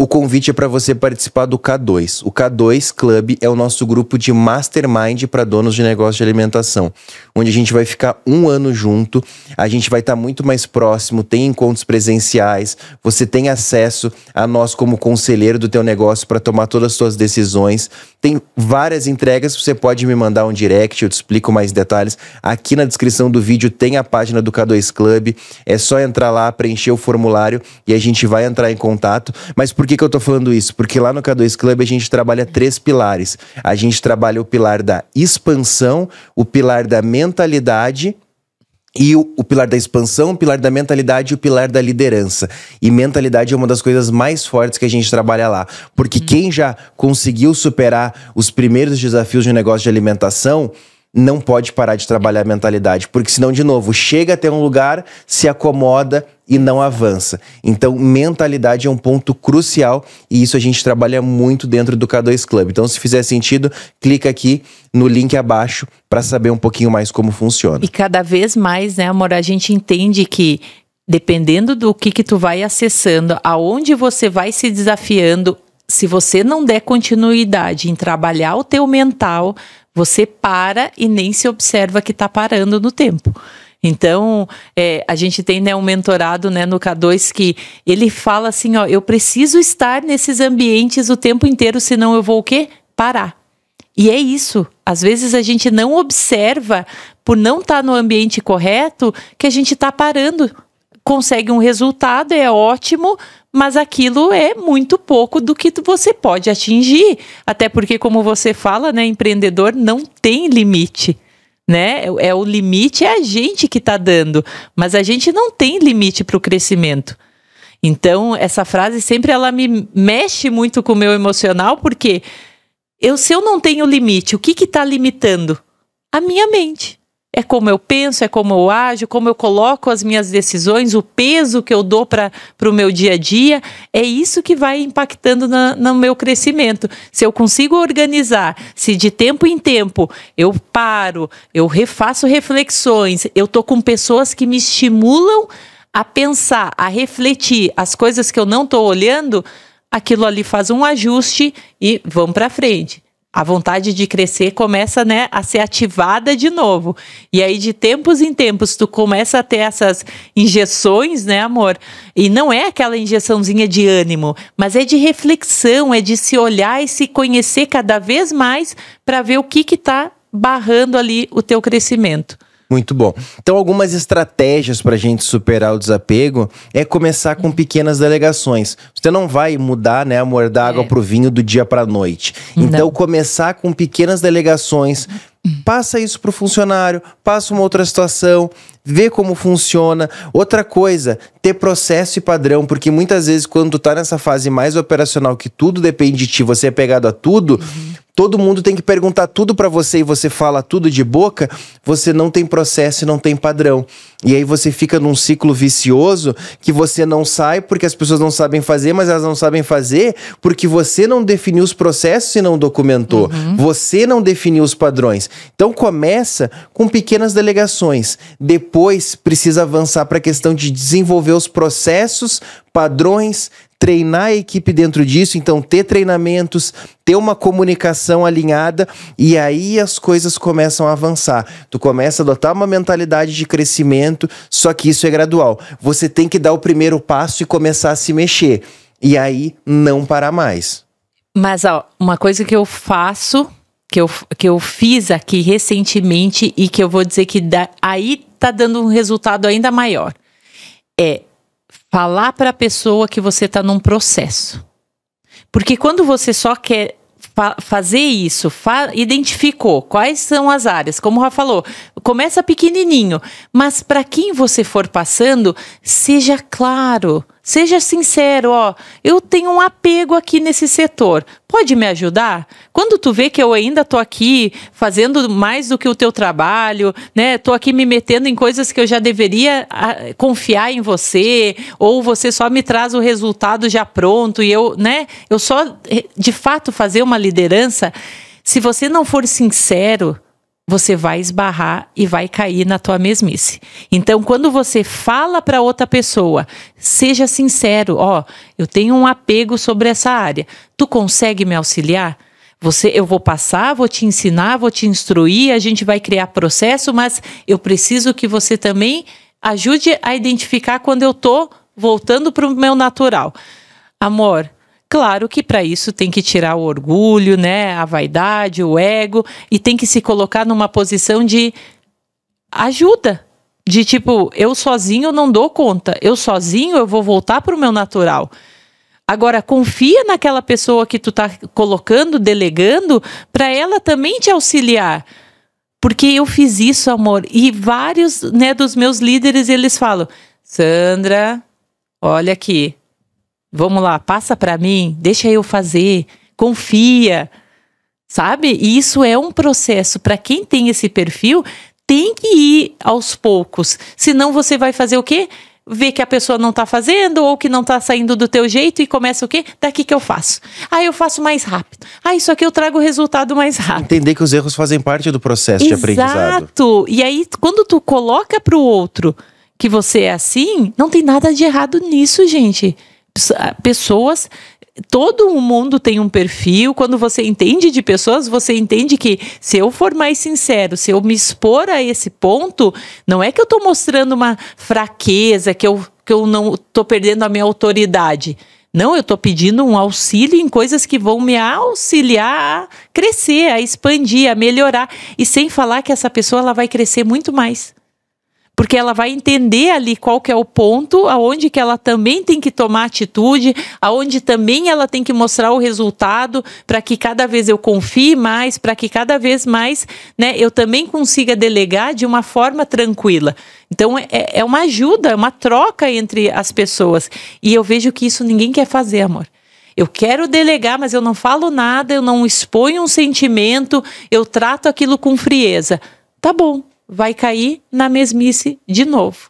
O convite é para você participar do K2. O K2 Club é o nosso grupo de mastermind para donos de negócio de alimentação, onde a gente vai ficar 1 ano junto, a gente vai estar muito mais próximo, tem encontros presenciais, você tem acesso a nós como conselheiro do teu negócio para tomar todas as suas decisões. Tem várias entregas, você pode me mandar um direct, eu te explico mais detalhes. Aqui na descrição do vídeo tem a página do K2 Club, é só entrar lá, preencher o formulário e a gente vai entrar em contato. Mas por que eu tô falando isso? Porque lá no K2 Club a gente trabalha 3 pilares. A gente trabalha o pilar da expansão, o pilar da mentalidade e o pilar da expansão, o pilar da mentalidade e o pilar da liderança. E mentalidade é uma das coisas mais fortes que a gente trabalha lá. Porque quem já conseguiu superar os primeiros desafios de um negócio de alimentação não pode parar de trabalhar a mentalidade. Porque senão, de novo, chega até um lugar, se acomoda e não avança. Então, mentalidade é um ponto crucial e isso a gente trabalha muito dentro do K2 Club. Então, se fizer sentido, clica aqui no link abaixo para saber um pouquinho mais como funciona. E cada vez mais, né, amor, a gente entende que dependendo do que tu vai acessando, aonde você vai se desafiando, se você não der continuidade em trabalhar o teu mental, você para e nem se observa que está parando no tempo. Então, a gente tem, né, um mentorado, né, no K2 que ele fala assim, ó, eu preciso estar nesses ambientes o tempo inteiro, senão eu vou o quê? Parar. E é isso. Às vezes a gente não observa, por não estar no ambiente correto, que a gente está parando. Consegue um resultado, é ótimo, mas aquilo é muito pouco do que você pode atingir. Até porque, como você fala, né, empreendedor não tem limite. Né? O limite é a gente que está dando, mas a gente não tem limite para o crescimento. Então, essa frase sempre ela me mexe muito com o meu emocional, porque se eu não tenho limite, o que está limitando? A minha mente. É como eu penso, é como eu ajo, como eu coloco as minhas decisões, o peso que eu dou para o meu dia a dia, é isso que vai impactando no meu crescimento. Se eu consigo organizar, se de tempo em tempo eu paro, eu refaço reflexões, eu estou com pessoas que me estimulam a pensar, a refletir as coisas que eu não estou olhando, aquilo ali faz um ajuste e vamos para frente. A vontade de crescer começa, né, a ser ativada de novo. E aí, de tempos em tempos, tu começa a ter essas injeções, né, amor? E não é aquela injeçãozinha de ânimo, mas é de reflexão, é de se olhar e se conhecer cada vez mais para ver o que está barrando ali o teu crescimento. Muito bom. Então, algumas estratégias para a gente superar o desapego é começar com pequenas delegações. Você não vai mudar, né, amor, da água pro vinho do dia para a noite. Então, começar com pequenas delegações. Passa isso pro funcionário, passa uma outra situação, vê como funciona. Outra coisa, ter processo e padrão, porque muitas vezes quando tu tá nessa fase mais operacional, que tudo depende de ti, você é pegado a tudo, todo mundo tem que perguntar tudo pra você e você fala tudo de boca, você não tem processo e não tem padrão. E aí você fica num ciclo vicioso que você não sai porque as pessoas não sabem fazer, mas elas não sabem fazer porque você não definiu os processos e não documentou. Você não definiu os padrões. Então começa com pequenas delegações. Depois precisa avançar para a questão de desenvolver os processos, padrões, treinar a equipe dentro disso, então ter treinamentos, ter uma comunicação alinhada e aí as coisas começam a avançar. Tu começa a adotar uma mentalidade de crescimento, só que isso é gradual. Você tem que dar o primeiro passo e começar a se mexer. E aí não parar mais. Mas ó, uma coisa que eu faço, que eu fiz aqui recentemente e que eu vou dizer que aí tá dando um resultado ainda maior, é falar para a pessoa que você está num processo. Porque quando você só quer fazer isso, identificou quais são as áreas, como o Rafa falou, começa pequenininho, mas para quem você for passando, seja claro, seja sincero, ó, eu tenho um apego aqui nesse setor, pode me ajudar? Quando tu vê que eu ainda tô aqui fazendo mais do que o teu trabalho, né, tô aqui me metendo em coisas que eu já deveria confiar em você, ou você só me traz o resultado já pronto e eu só de fato fazer uma liderança, se você não for sincero, você vai esbarrar e vai cair na tua mesmice. Então, quando você fala para outra pessoa, seja sincero, ó, eu tenho um apego sobre essa área. Tu consegue me auxiliar? Eu vou passar, vou te ensinar, vou te instruir, a gente vai criar processo, mas eu preciso que você também ajude a identificar quando eu tô voltando para o meu natural. Amor, claro que para isso tem que tirar o orgulho, né, a vaidade, o ego, e tem que se colocar numa posição de ajuda. De tipo, eu sozinho não dou conta, eu sozinho eu vou voltar para o meu natural. Agora, confia naquela pessoa que tu tá colocando, delegando, para ela também te auxiliar. Porque eu fiz isso, amor, e vários, né, dos meus líderes, eles falam, Sandra, olha aqui, vamos lá, passa para mim, deixa eu fazer, confia, sabe? E isso é um processo. Para quem tem esse perfil, tem que ir aos poucos. Senão você vai fazer o quê? vê que a pessoa não tá fazendo ou que não tá saindo do teu jeito e começa o quê? Daqui que eu faço. Eu faço mais rápido. Isso aqui eu trago o resultado mais rápido. Entender que os erros fazem parte do processo de aprendizado. Exato. E aí, quando tu coloca pro outro que você é assim, não tem nada de errado nisso, gente. Pessoas... Todo mundo tem um perfil. Quando você entende de pessoas, você entende que se eu for mais sincero, se eu me expor a esse ponto, não é que eu tô mostrando uma fraqueza, que eu não tô perdendo a minha autoridade. Não, eu tô pedindo um auxílio em coisas que vão me auxiliar a crescer, a expandir, a melhorar. E sem falar que essa pessoa ela vai crescer muito mais. Porque ela vai entender ali qual que é o ponto, aonde que ela também tem que tomar atitude, aonde também ela tem que mostrar o resultado, para que cada vez eu confie mais, para que cada vez mais, né, eu também consiga delegar de uma forma tranquila. Então é uma ajuda, é uma troca entre as pessoas. E eu vejo que isso ninguém quer fazer, amor. Eu quero delegar, mas eu não falo nada, eu não exponho um sentimento, eu trato aquilo com frieza. Tá bom. Vai cair na mesmice de novo.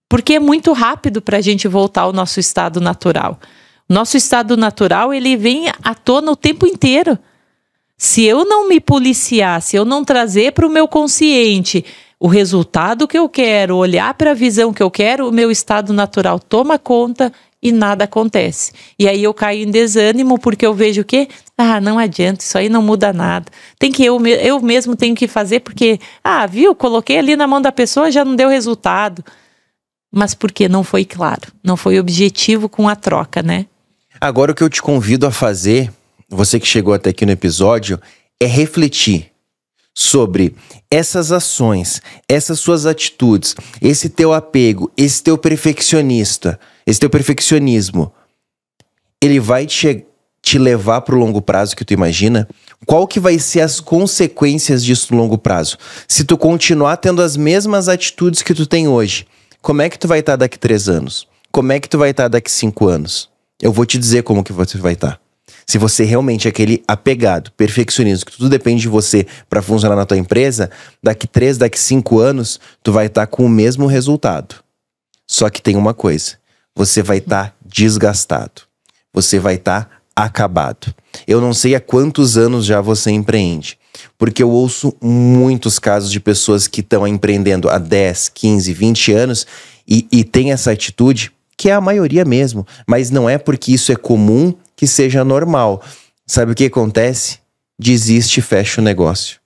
Porque é muito rápido para a gente voltar ao nosso estado natural. O nosso estado natural, ele vem à tona o tempo inteiro. Se eu não me policiar, se eu não trazer para o meu consciente o resultado que eu quero, olhar para a visão que eu quero, o meu estado natural toma conta e nada acontece. E aí eu caio em desânimo porque eu vejo o quê? Não adianta, isso aí não muda nada. Tem que eu mesmo tenho que fazer porque, viu, coloquei ali na mão da pessoa, já não deu resultado. Mas porque não foi claro, não foi objetivo com a troca, né? Agora o que eu te convido a fazer, você que chegou até aqui no episódio, é refletir sobre essas ações, essas suas atitudes, esse teu apego, esse teu perfeccionismo, ele vai te levar para o longo prazo que tu imagina? Qual que vai ser as consequências disso no longo prazo? Se tu continuar tendo as mesmas atitudes que tu tem hoje, como é que tu vai estar daqui 3 anos? Como é que tu vai estar daqui 5 anos? Eu vou te dizer como que você vai estar. Se você realmente é aquele apegado, perfeccionismo, que tudo depende de você para funcionar na tua empresa, daqui 3, daqui 5 anos, tu vai estar com o mesmo resultado. Só que tem uma coisa, você vai estar desgastado. Você vai estar acabado. Eu não sei há quantos anos já você empreende, porque eu ouço muitos casos de pessoas que estão empreendendo há 10, 15, 20 anos e tem essa atitude, que é a maioria mesmo, mas não é porque isso é comum que seja normal. Sabe o que acontece? Desiste e fecha o negócio.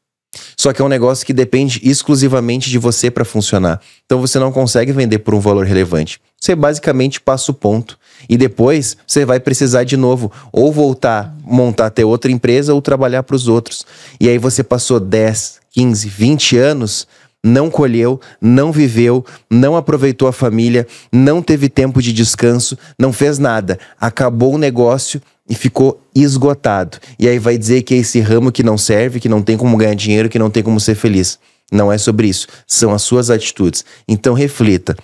Só que é um negócio que depende exclusivamente de você para funcionar. Então você não consegue vender por um valor relevante. Você basicamente passa o ponto. E depois você vai precisar de novo ou voltar, montar, ter outra empresa ou trabalhar para os outros. E aí você passou 10, 15, 20 anos, não colheu, não viveu, não aproveitou a família, não teve tempo de descanso, não fez nada. Acabou o negócio e ficou esgotado. E aí vai dizer que é esse ramo que não serve, que não tem como ganhar dinheiro, que não tem como ser feliz. Não é sobre isso. São as suas atitudes. Então reflita.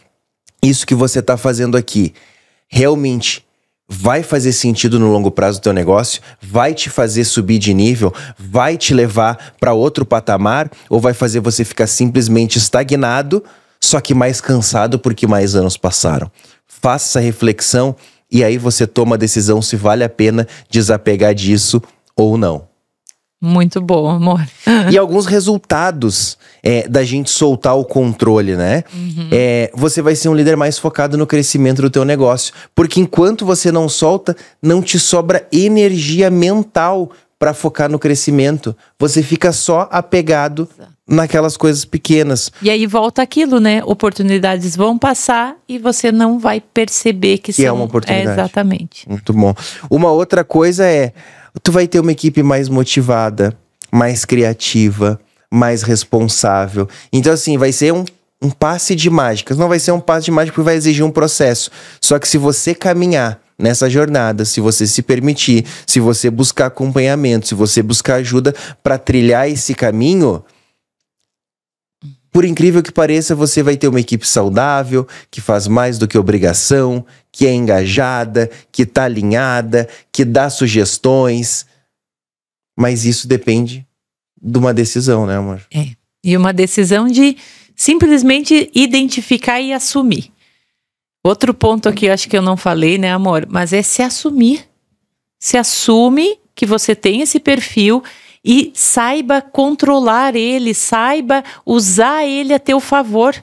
Isso que você está fazendo aqui realmente vai fazer sentido no longo prazo do teu negócio? Vai te fazer subir de nível? Vai te levar para outro patamar? Ou vai fazer você ficar simplesmente estagnado, só que mais cansado porque mais anos passaram? Faça essa reflexão e aí você toma a decisão se vale a pena desapegar disso ou não. Muito bom, amor. E alguns resultados da gente soltar o controle, né? Você vai ser um líder mais focado no crescimento do teu negócio. Porque enquanto você não solta, não te sobra energia mental para focar no crescimento. Você fica só apegado naquelas coisas pequenas. E aí volta aquilo, né? Oportunidades vão passar e você não vai perceber que são... é uma oportunidade. Exatamente. Muito bom. Uma outra coisa tu vai ter uma equipe mais motivada, mais criativa, mais responsável. Então, assim, vai ser um passe de mágicas. Não vai ser um passe de mágica porque vai exigir um processo. Só que se você caminhar nessa jornada, se você se permitir, se você buscar acompanhamento, se você buscar ajuda para trilhar esse caminho, por incrível que pareça, você vai ter uma equipe saudável, que faz mais do que obrigação, que é engajada, que tá alinhada, que dá sugestões. Mas isso depende de uma decisão, né, amor? E uma decisão de simplesmente identificar e assumir. Outro ponto aqui, eu acho que eu não falei, né, amor? Mas é se assumir. Se assume que você tem esse perfil e saiba controlar ele, saiba usar ele a teu favor.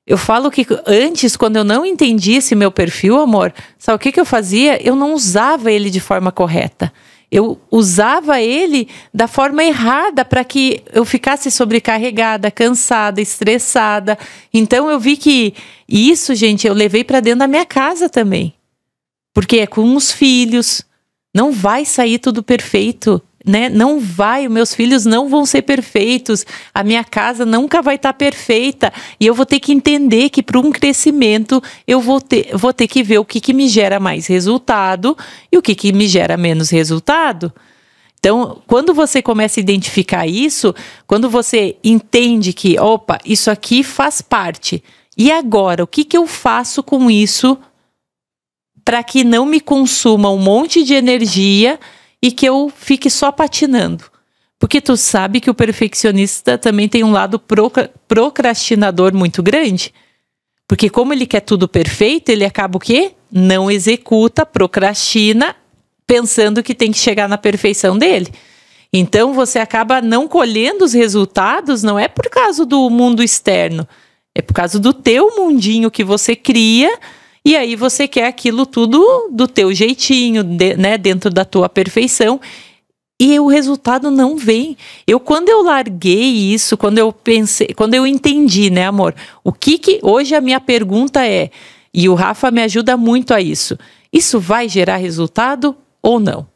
Eu falo que antes, quando eu não entendia esse meu perfil, amor, sabe o que eu fazia? Eu não usava ele de forma correta. Eu usava ele da forma errada para que eu ficasse sobrecarregada, cansada, estressada. Então eu vi que isso, gente, eu levei para dentro da minha casa também. Porque é com os filhos. Não vai sair tudo perfeito, né? Não vai, os meus filhos não vão ser perfeitos. A minha casa nunca vai estar perfeita. E eu vou ter que entender que para um crescimento eu vou ter que ver o que me gera mais resultado e o que me gera menos resultado. Então, quando você começa a identificar isso, quando você entende que, opa, isso aqui faz parte. E agora, o que eu faço com isso para que não me consuma um monte de energia e que eu fique só patinando? Porque tu sabe que o perfeccionista também tem um lado procrastinador muito grande. Porque como ele quer tudo perfeito, ele acaba o quê? Não executa, procrastina, pensando que tem que chegar na perfeição dele. Então você acaba não colhendo os resultados, não é por causa do mundo externo, é por causa do teu mundinho que você cria. E aí você quer aquilo tudo do teu jeitinho, né, dentro da tua perfeição. E o resultado não vem. Quando eu larguei isso, quando eu entendi, né, amor? Hoje a minha pergunta é, e o Rafa me ajuda muito a isso. Isso vai gerar resultado ou não?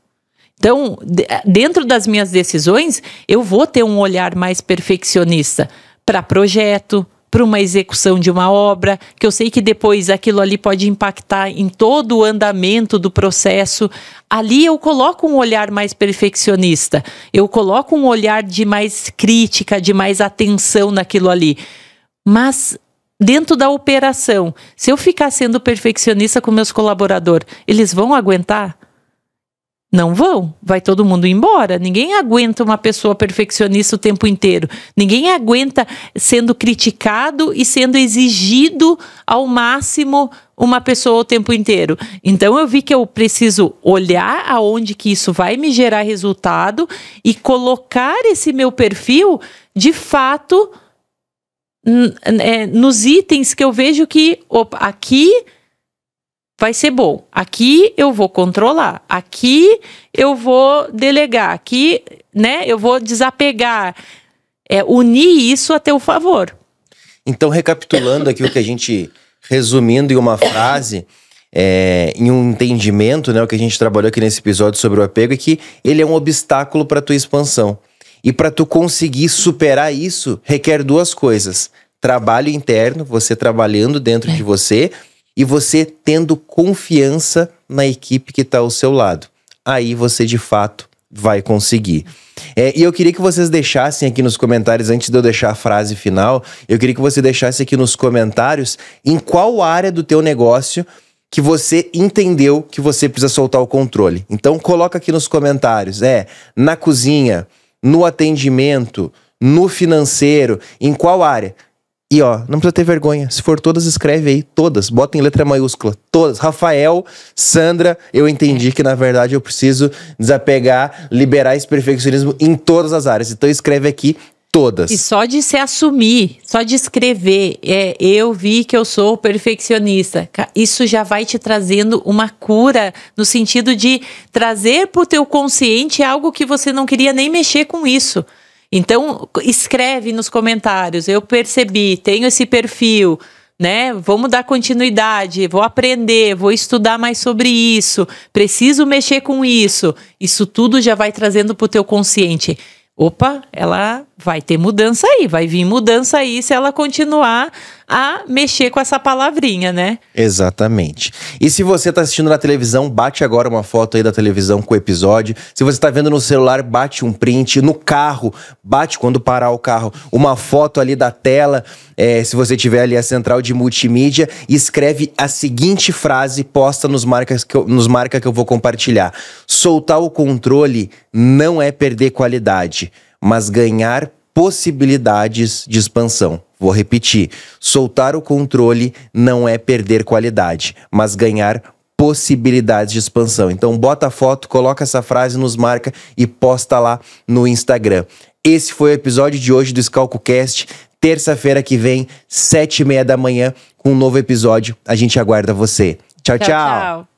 Então, dentro das minhas decisões, eu vou ter um olhar mais perfeccionista para projeto, para uma execução de uma obra, que eu sei que depois aquilo ali pode impactar em todo o andamento do processo. Ali eu coloco um olhar mais perfeccionista, eu coloco um olhar de mais crítica, de mais atenção naquilo ali. Mas dentro da operação, se eu ficar sendo perfeccionista com meus colaboradores, eles vão aguentar? Não vão, vai todo mundo embora. Ninguém aguenta uma pessoa perfeccionista o tempo inteiro. Ninguém aguenta sendo criticado e sendo exigido ao máximo uma pessoa o tempo inteiro. Então eu vi que eu preciso olhar aonde que isso vai me gerar resultado e colocar esse meu perfil, de fato, nos itens que eu vejo que, opa, aqui vai ser bom. Aqui eu vou controlar. Aqui eu vou delegar. Aqui, né, eu vou desapegar. Unir isso a teu favor. Então, recapitulando aqui o que a gente, resumindo em uma frase, em um entendimento, né, o que a gente trabalhou aqui nesse episódio sobre o apego, é que ele é um obstáculo para tua expansão. E para tu conseguir superar isso, requer duas coisas. Trabalho interno, você trabalhando dentro de você, e você tendo confiança na equipe que está ao seu lado. Aí você, de fato, vai conseguir. E eu queria que vocês deixassem aqui nos comentários, antes de eu deixar a frase final, eu queria que você deixasse aqui nos comentários em qual área do teu negócio que você entendeu que você precisa soltar o controle. Então, coloca aqui nos comentários. Na cozinha, no atendimento, no financeiro, em qual área? E ó, não precisa ter vergonha. Se for todas, escreve aí. Todas. Bota em letra maiúscula. Todas. Rafael, Sandra, eu entendi que na verdade eu preciso desapegar, liberar esse perfeccionismo em todas as áreas. Então escreve aqui todas. E só de se assumir, só de escrever, eu vi que eu sou perfeccionista. Isso já vai te trazendo uma cura, no sentido de trazer pro teu consciente algo que você não queria nem mexer com isso. Então, escreve nos comentários, eu percebi, tenho esse perfil, né? Vamos dar continuidade, vou aprender, vou estudar mais sobre isso, preciso mexer com isso. Isso tudo já vai trazendo para o teu consciente. Opa, ela vai ter mudança aí, vai vir mudança aí se ela continuar a mexer com essa palavrinha, né? Exatamente. E se você tá assistindo na televisão, bate agora uma foto aí da televisão com o episódio. Se você tá vendo no celular, bate um print. No carro, bate quando parar o carro, uma foto ali da tela. Se você tiver ali a central de multimídia, escreve a seguinte frase, posta nos marca que eu vou compartilhar. Soltar o controle não é perder qualidade, mas ganhar possibilidades de expansão. Vou repetir, soltar o controle não é perder qualidade, mas ganhar possibilidades de expansão. Então bota a foto, coloca essa frase, nos marca e posta lá no Instagram. Esse foi o episódio de hoje do ScalcoCast. Terça-feira que vem, 7h30 da manhã, com um novo episódio. A gente aguarda você. Tchau, tchau.